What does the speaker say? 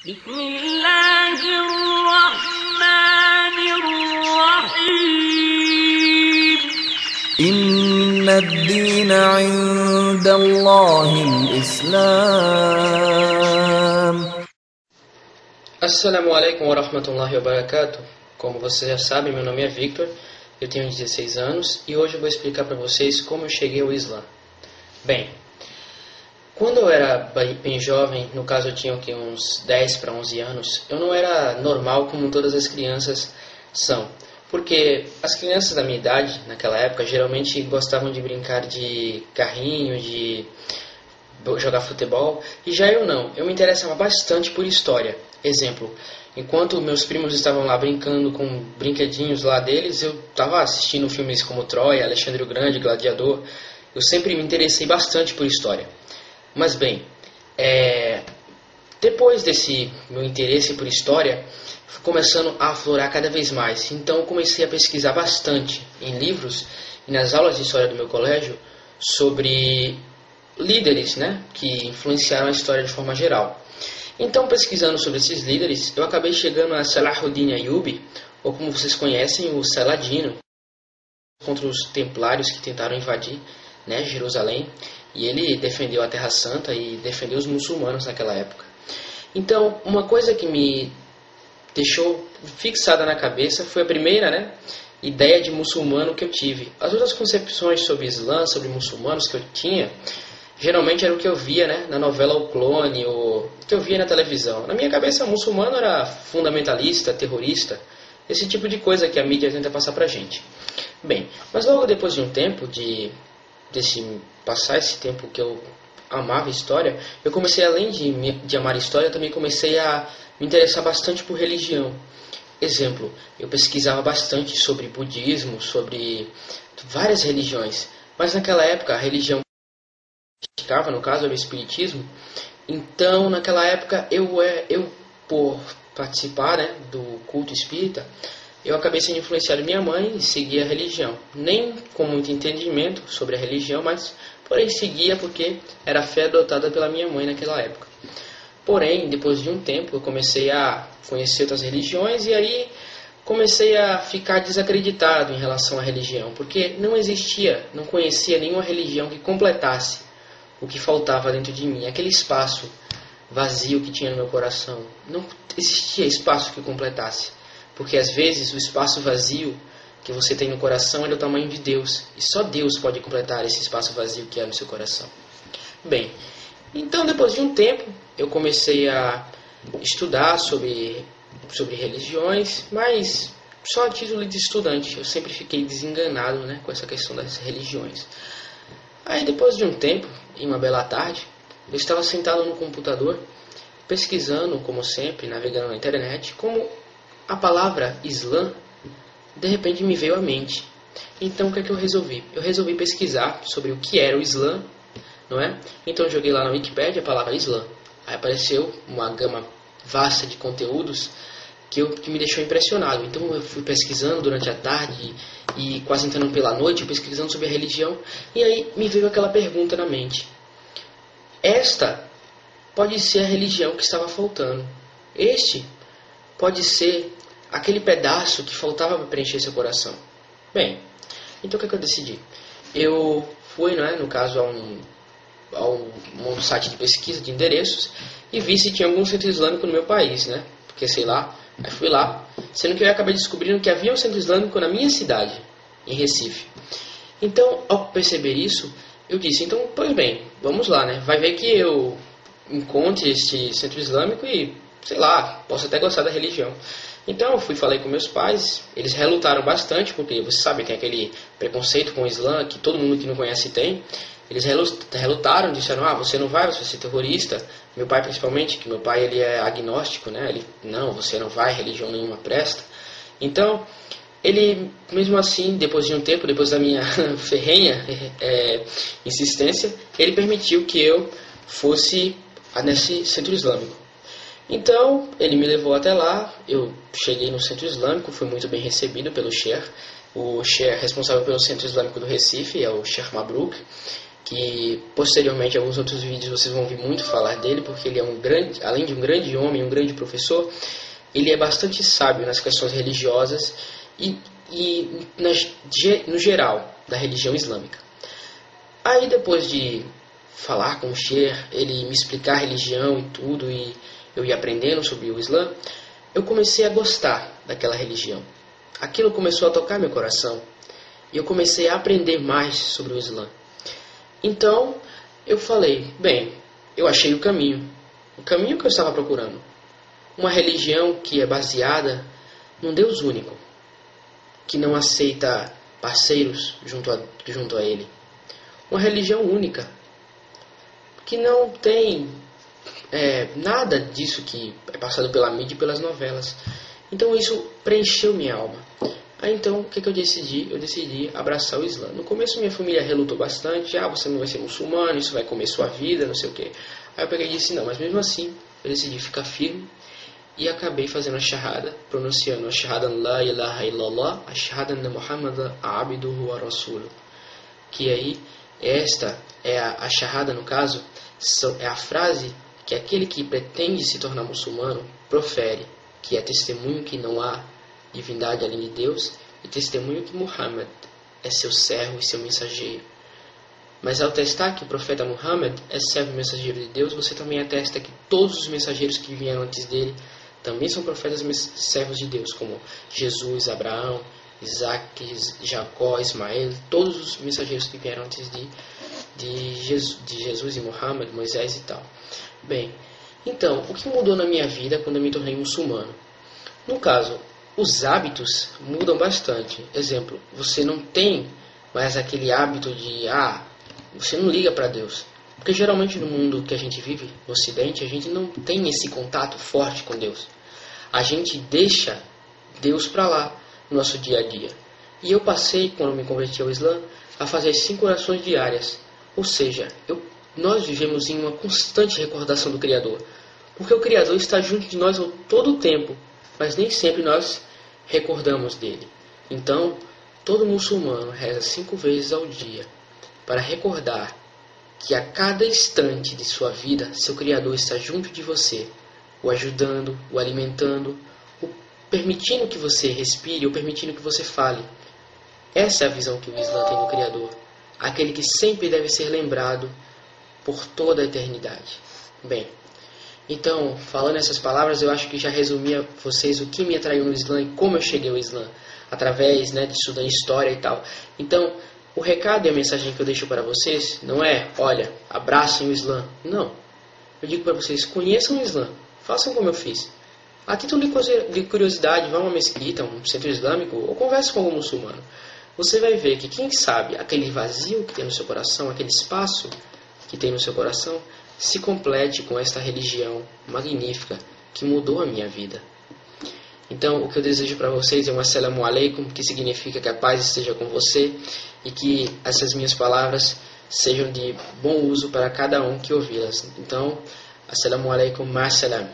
بسم الله الرحمن الرحيم إن الدين عند الله الإسلام. Assalamu alaikum wa rahmatullahi wa barakatuh. Como vocês já sabem, meu nome é Victor, eu tenho 16 anos e hoje eu vou explicar para vocês como eu cheguei ao Islã. Bem, quando eu era bem jovem, no caso eu tinha uns 10 para 11 anos, eu não era normal como todas as crianças são. Porque as crianças da minha idade, naquela época, geralmente gostavam de brincar de carrinho, de jogar futebol, e já eu não. Eu me interessava bastante por história. Exemplo, enquanto meus primos estavam lá brincando com brinquedinhos lá deles, eu estava assistindo filmes como Troia, Alexandre o Grande, Gladiador. Eu sempre me interessei bastante por história. Mas bem, depois desse meu interesse por história, foi começando a aflorar cada vez mais. Então eu comecei a pesquisar bastante em livros e nas aulas de história do meu colégio sobre líderes, né, que influenciaram a história de forma geral. Então, pesquisando sobre esses líderes, eu acabei chegando a Salahuddin Ayyubi, ou como vocês conhecem, o Saladino, contra os templários que tentaram invadir, né, Jerusalém, e ele defendeu a Terra Santa e defendeu os muçulmanos naquela época. Então, uma coisa que me deixou fixada na cabeça foi a primeira, né, ideia de muçulmano que eu tive. As outras concepções sobre Islã, sobre muçulmanos que eu tinha, geralmente era o que eu via, né, na novela O Clone, o que eu via na televisão. Na minha cabeça, muçulmano era fundamentalista, terrorista, esse tipo de coisa que a mídia tenta passar pra gente. Bem, mas logo depois de um tempo, passar esse tempo que eu amava história, eu comecei, além de amar história, também comecei a me interessar bastante por religião. Exemplo, eu pesquisava bastante sobre budismo, sobre várias religiões, mas naquela época a religião no caso era o espiritismo. Então naquela época eu por participar, né, do culto espírita, eu acabei sendo influenciado minha mãe e seguia a religião, nem com muito entendimento sobre a religião, mas porém seguia porque era a fé adotada pela minha mãe naquela época. Porém, depois de um tempo eu comecei a conhecer outras religiões e aí comecei a ficar desacreditado em relação à religião, porque não conhecia nenhuma religião que completasse o que faltava dentro de mim, aquele espaço vazio que tinha no meu coração. Não existia espaço que completasse, porque às vezes o espaço vazio que você tem no coração é do tamanho de Deus, e só Deus pode completar esse espaço vazio que há no seu coração. Bem, então depois de um tempo eu comecei a estudar sobre religiões, mas só a título de estudante. Eu sempre fiquei desenganado, né, com essa questão das religiões. Aí depois de um tempo, em uma bela tarde, eu estava sentado no computador, pesquisando, como sempre, navegando na internet, como a palavra Islã, de repente me veio à mente. Então o que é que eu resolvi? Eu resolvi pesquisar sobre o que era o Islã, não é? Então eu joguei lá na Wikipédia a palavra Islã. Aí apareceu uma gama vasta de conteúdos que me deixou impressionado. Então eu fui pesquisando durante a tarde e quase entrando pela noite, pesquisando sobre a religião, e aí me veio aquela pergunta na mente. Esta pode ser a religião que estava faltando. Este pode ser aquele pedaço que faltava para preencher seu coração. Bem, então o que é que eu decidi? Eu fui, no caso, a um site de pesquisa de endereços e vi se tinha algum centro islâmico no meu país, né? Porque sei lá. Aí fui lá, sendo que eu acabei descobrindo que havia um centro islâmico na minha cidade, em Recife. Então, ao perceber isso, eu disse, então, pois bem, vamos lá, né? Vai ver que eu encontre este centro islâmico e, sei lá, posso até gostar da religião. Então, eu falei com meus pais, eles relutaram bastante, porque você sabe, tem aquele preconceito com o Islã que todo mundo que não conhece tem. Eles relutaram, disseram, você não vai ser terrorista. Meu pai principalmente, que meu pai ele é agnóstico, né? Ele, não, você não vai, religião nenhuma presta. Então, ele, mesmo assim, depois de um tempo, depois da minha ferrenha insistência, ele permitiu que eu fosse nesse centro islâmico. Então, ele me levou até lá, eu cheguei no centro islâmico, fui muito bem recebido pelo Sheikh. O Sheikh responsável pelo centro islâmico do Recife é o Sheikh Mabruk, que posteriormente em alguns outros vídeos vocês vão ouvir muito falar dele, porque ele é um grande, além de um grande homem, um grande professor, ele é bastante sábio nas questões religiosas e no geral da religião islâmica. Aí depois de falar com o Sheikh, ele me explicar a religião e tudo, e eu ia aprendendo sobre o Islã, eu comecei a gostar daquela religião. Aquilo começou a tocar meu coração e eu comecei a aprender mais sobre o Islã. Então eu falei, bem, eu achei o caminho que eu estava procurando. Uma religião que é baseada num Deus único, que não aceita parceiros junto a ele. Uma religião única, que não tem nada disso que é passado pela mídia e pelas novelas. Então isso preencheu minha alma. Aí então, o que eu decidi? Eu decidi abraçar o Islã. No começo minha família relutou bastante. Você não vai ser muçulmano, isso vai comer sua vida, não sei o que. Aí eu peguei e disse não, mas mesmo assim eu decidi ficar firme. E acabei fazendo a shahada, pronunciando a shahada la ilaha illallah, a shahada anna Muhammadan abduhu wa rasuluh. Que aí, esta é a shahada, no caso, é a frase que aquele que pretende se tornar muçulmano profere, que é testemunho que não há divindade além de Deus e testemunho que Muhammad é seu servo e seu mensageiro. Mas ao atestar que o profeta Muhammad é servo e mensageiro de Deus, você também atesta que todos os mensageiros que vieram antes dele também são profetas servos de Deus, como Jesus, Abraão, Isaac, Jacó, Ismael, todos os mensageiros que vieram antes de Jesus e Muhammad, Moisés e tal. Bem, então, o que mudou na minha vida quando eu me tornei muçulmano? No caso, os hábitos mudam bastante. Exemplo, você não tem mais aquele hábito de, você não liga para Deus. Porque geralmente no mundo que a gente vive, no Ocidente, a gente não tem esse contato forte com Deus. A gente deixa Deus para lá no nosso dia a dia. E eu passei, quando me converti ao Islã, a fazer 5 orações diárias. Ou seja, nós vivemos em uma constante recordação do Criador. Porque o Criador está junto de nós todo o tempo, mas nem sempre nós recordamos dele. Então, todo muçulmano reza 5 vezes ao dia para recordar que a cada instante de sua vida, seu Criador está junto de você, o ajudando, o alimentando, o permitindo que você respire, ou permitindo que você fale. Essa é a visão que o Islã tem do Criador, aquele que sempre deve ser lembrado por toda a eternidade. Bem, então, falando essas palavras, eu acho que já resumi a vocês o que me atraiu no Islã e como eu cheguei ao Islã, através de estudar história e tal. Então, o recado e a mensagem que eu deixo para vocês não é, olha, abracem o Islã. Não. Eu digo para vocês, conheçam o Islã. Façam como eu fiz. A título de curiosidade, vá a uma mesquita, um centro islâmico, ou converse com algum muçulmano. Você vai ver que, quem sabe, aquele vazio que tem no seu coração, aquele espaço que tem no seu coração, se complete com esta religião magnífica que mudou a minha vida. Então, o que eu desejo para vocês é um Assalamu Alaikum, que significa que a paz esteja com você e que essas minhas palavras sejam de bom uso para cada um que ouvi-las. Então, Assalamu Alaikum, Ma'assalam.